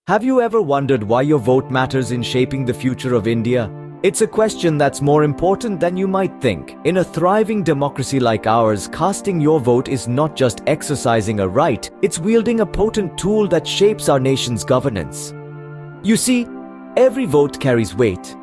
Have you ever wondered why your vote matters in shaping the future of India? It's a question that's more important than you might think. In a thriving democracy like ours, casting your vote is not just exercising a right, it's wielding a potent tool that shapes our nation's governance. You see, every vote carries weight.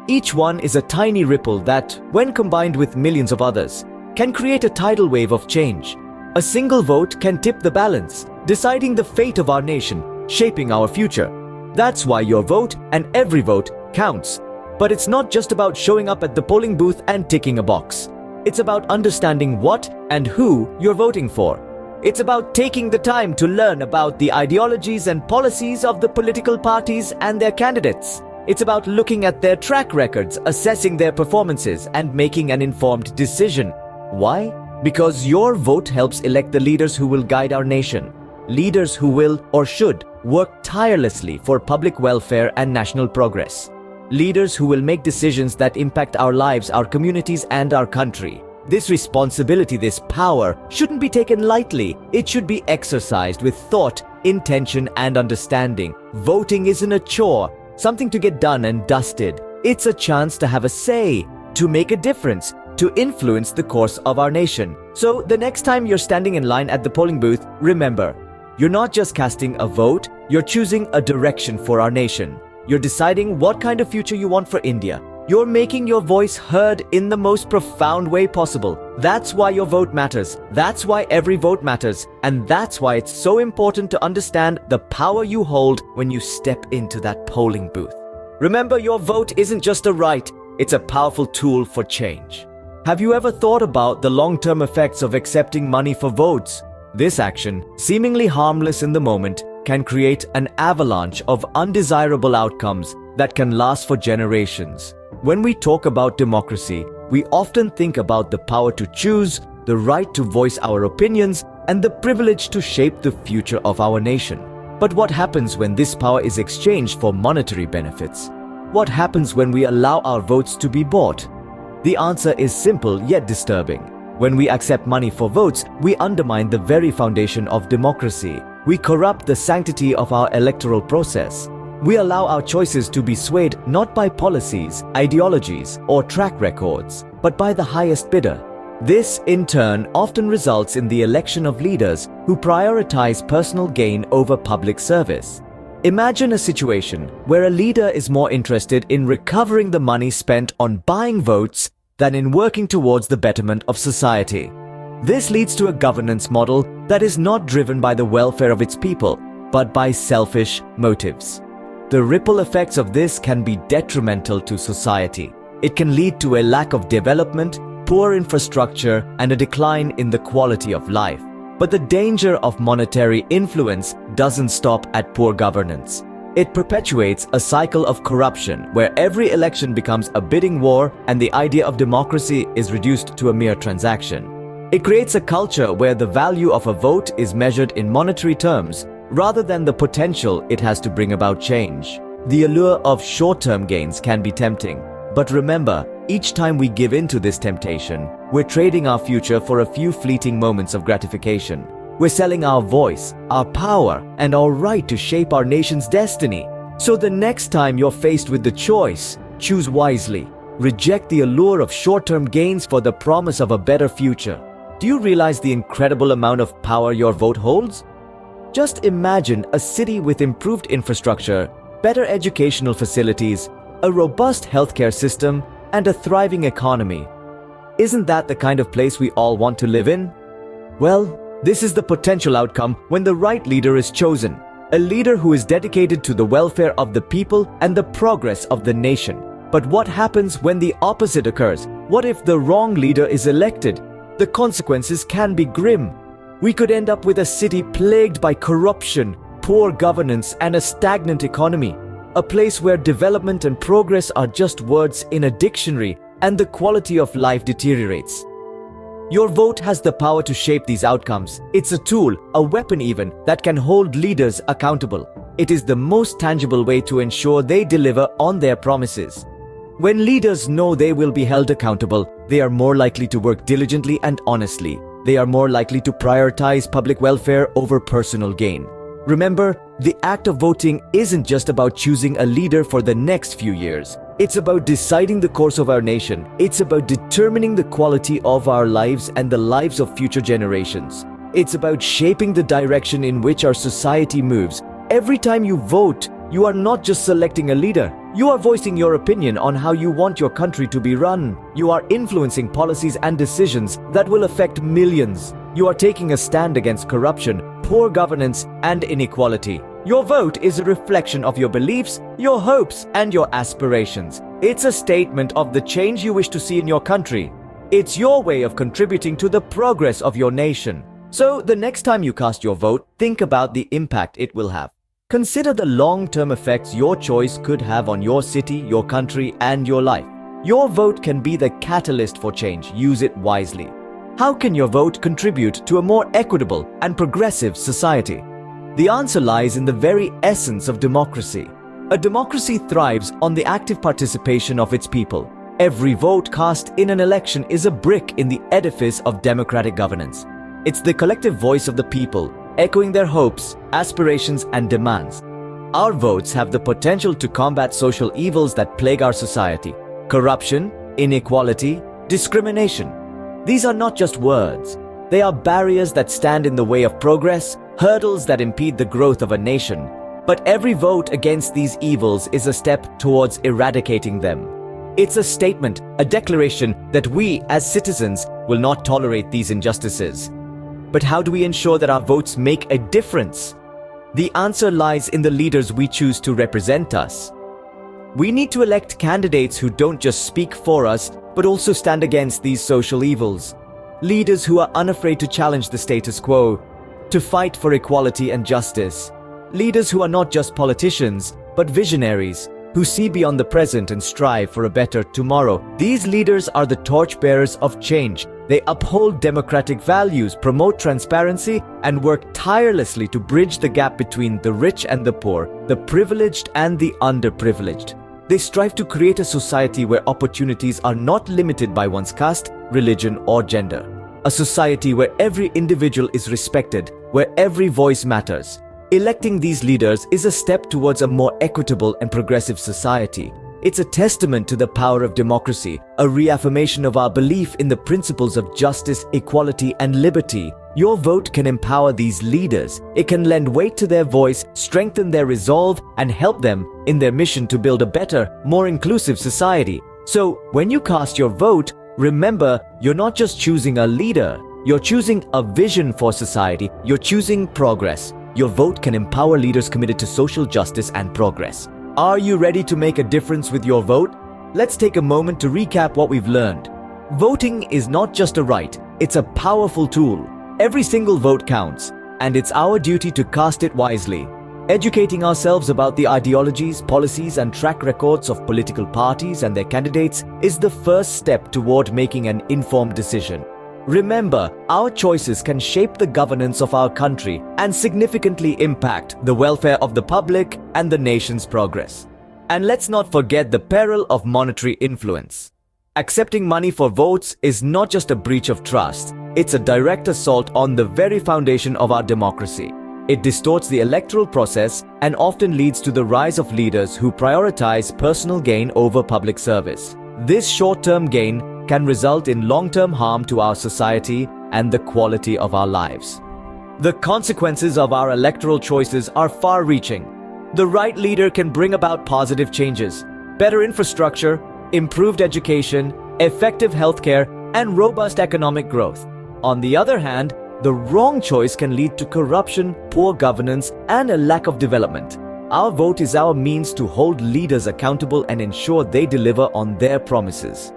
Each one is a tiny ripple that, when combined with millions of others, can create a tidal wave of change. A single vote can tip the balance, deciding the fate of our nation, shaping our future. That's why your vote and every vote counts. But it's not just about showing up at the polling booth and ticking a box. It's about understanding what and who you're voting for. It's about taking the time to learn about the ideologies and policies of the political parties and their candidates. It's about looking at their track records, assessing their performances, and making an informed decision. Why? Because your vote helps elect the leaders who will guide our nation. Leaders who will, or should, work tirelessly for public welfare and national progress. Leaders who will make decisions that impact our lives, our communities, and our country. This responsibility, this power, shouldn't be taken lightly. It should be exercised with thought, intention, and understanding. Voting isn't a chore, something to get done and dusted. It's a chance to have a say, to make a difference, to influence the course of our nation. So the next time you're standing in line at the polling booth, remember, you're not just casting a vote, you're choosing a direction for our nation. You're deciding what kind of future you want for India. You're making your voice heard in the most profound way possible. That's why your vote matters. That's why every vote matters. And that's why it's so important to understand the power you hold when you step into that polling booth. Remember, your vote isn't just a right, it's a powerful tool for change. Have you ever thought about the long-term effects of accepting money for votes? This action, seemingly harmless in the moment, can create an avalanche of undesirable outcomes that can last for generations. When we talk about democracy, we often think about the power to choose, the right to voice our opinions, and the privilege to shape the future of our nation. But what happens when this power is exchanged for monetary benefits? What happens when we allow our votes to be bought? The answer is simple yet disturbing. When we accept money for votes, we undermine the very foundation of democracy. We corrupt the sanctity of our electoral process. We allow our choices to be swayed not by policies, ideologies, or track records, but by the highest bidder. This, in turn, often results in the election of leaders who prioritize personal gain over public service. Imagine a situation where a leader is more interested in recovering the money spent on buying votes than in working towards the betterment of society. This leads to a governance model that is not driven by the welfare of its people, but by selfish motives. The ripple effects of this can be detrimental to society. It can lead to a lack of development, poor infrastructure, and a decline in the quality of life. But the danger of monetary influence doesn't stop at poor governance. It perpetuates a cycle of corruption where every election becomes a bidding war and the idea of democracy is reduced to a mere transaction. It creates a culture where the value of a vote is measured in monetary terms rather than the potential it has to bring about change. The allure of short-term gains can be tempting, but remember, each time we give in to this temptation, we're trading our future for a few fleeting moments of gratification. We're selling our voice, our power, and our right to shape our nation's destiny. So the next time you're faced with the choice, choose wisely. Reject the allure of short-term gains for the promise of a better future. Do you realize the incredible amount of power your vote holds? Just imagine a city with improved infrastructure, better educational facilities, a robust healthcare system, and a thriving economy. Isn't that the kind of place we all want to live in? Well, this is the potential outcome when the right leader is chosen. A leader who is dedicated to the welfare of the people and the progress of the nation. But what happens when the opposite occurs? What if the wrong leader is elected? The consequences can be grim. We could end up with a city plagued by corruption, poor governance, and a stagnant economy. A place where development and progress are just words in a dictionary and the quality of life deteriorates. Your vote has the power to shape these outcomes. It's a tool, a weapon even, that can hold leaders accountable. It is the most tangible way to ensure they deliver on their promises. When leaders know they will be held accountable, they are more likely to work diligently and honestly. They are more likely to prioritize public welfare over personal gain. Remember, the act of voting isn't just about choosing a leader for the next few years. It's about deciding the course of our nation. It's about determining the quality of our lives and the lives of future generations. It's about shaping the direction in which our society moves. Every time you vote, you are not just selecting a leader. You are voicing your opinion on how you want your country to be run. You are influencing policies and decisions that will affect millions. You are taking a stand against corruption, poor governance, and inequality. Your vote is a reflection of your beliefs, your hopes, and your aspirations. It's a statement of the change you wish to see in your country. It's your way of contributing to the progress of your nation. So, the next time you cast your vote, think about the impact it will have. Consider the long-term effects your choice could have on your city, your country, and your life. Your vote can be the catalyst for change. Use it wisely. How can your vote contribute to a more equitable and progressive society? The answer lies in the very essence of democracy. A democracy thrives on the active participation of its people. Every vote cast in an election is a brick in the edifice of democratic governance. It's the collective voice of the people, echoing their hopes, aspirations, and demands. Our votes have the potential to combat social evils that plague our society: corruption, inequality, discrimination. These are not just words. They are barriers that stand in the way of progress, hurdles that impede the growth of a nation. But every vote against these evils is a step towards eradicating them. It's a statement, a declaration that we, as citizens, will not tolerate these injustices. But how do we ensure that our votes make a difference? The answer lies in the leaders we choose to represent us. We need to elect candidates who don't just speak for us, but also stand against these social evils. Leaders who are unafraid to challenge the status quo, to fight for equality and justice. Leaders who are not just politicians, but visionaries, who see beyond the present and strive for a better tomorrow. These leaders are the torchbearers of change. They uphold democratic values, promote transparency, and work tirelessly to bridge the gap between the rich and the poor, the privileged and the underprivileged. They strive to create a society where opportunities are not limited by one's caste, religion, or gender. A society where every individual is respected, where every voice matters. Electing these leaders is a step towards a more equitable and progressive society. It's a testament to the power of democracy, a reaffirmation of our belief in the principles of justice, equality, and liberty. Your vote can empower these leaders. It can lend weight to their voice, strengthen their resolve, and help them in their mission to build a better, more inclusive society. So, when you cast your vote, remember, you're not just choosing a leader, you're choosing a vision for society, you're choosing progress. Your vote can empower leaders committed to social justice and progress. Are you ready to make a difference with your vote? Let's take a moment to recap what we've learned. Voting is not just a right, it's a powerful tool. Every single vote counts, and it's our duty to cast it wisely. Educating ourselves about the ideologies, policies, and track records of political parties and their candidates is the first step toward making an informed decision. Remember, our choices can shape the governance of our country and significantly impact the welfare of the public and the nation's progress. And let's not forget the peril of monetary influence. Accepting money for votes is not just a breach of trust, it's a direct assault on the very foundation of our democracy. It distorts the electoral process and often leads to the rise of leaders who prioritize personal gain over public service. This short-term gain can result in long-term harm to our society and the quality of our lives. The consequences of our electoral choices are far-reaching. The right leader can bring about positive changes, better infrastructure, improved education, effective healthcare, and robust economic growth. On the other hand, the wrong choice can lead to corruption, poor governance, and a lack of development. Our vote is our means to hold leaders accountable and ensure they deliver on their promises.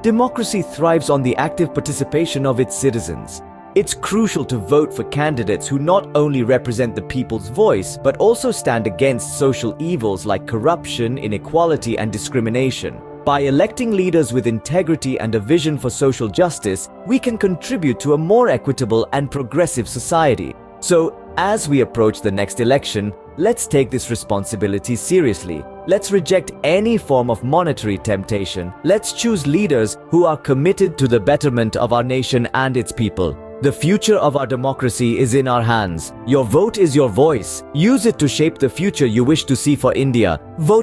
Democracy thrives on the active participation of its citizens. It's crucial to vote for candidates who not only represent the people's voice, but also stand against social evils like corruption, inequality, and discrimination. By electing leaders with integrity and a vision for social justice, we can contribute to a more equitable and progressive society. So, as we approach the next election, let's take this responsibility seriously. Let's reject any form of monetary temptation. Let's choose leaders who are committed to the betterment of our nation and its people. The future of our democracy is in our hands. Your vote is your voice. Use it to shape the future you wish to see for India. Vote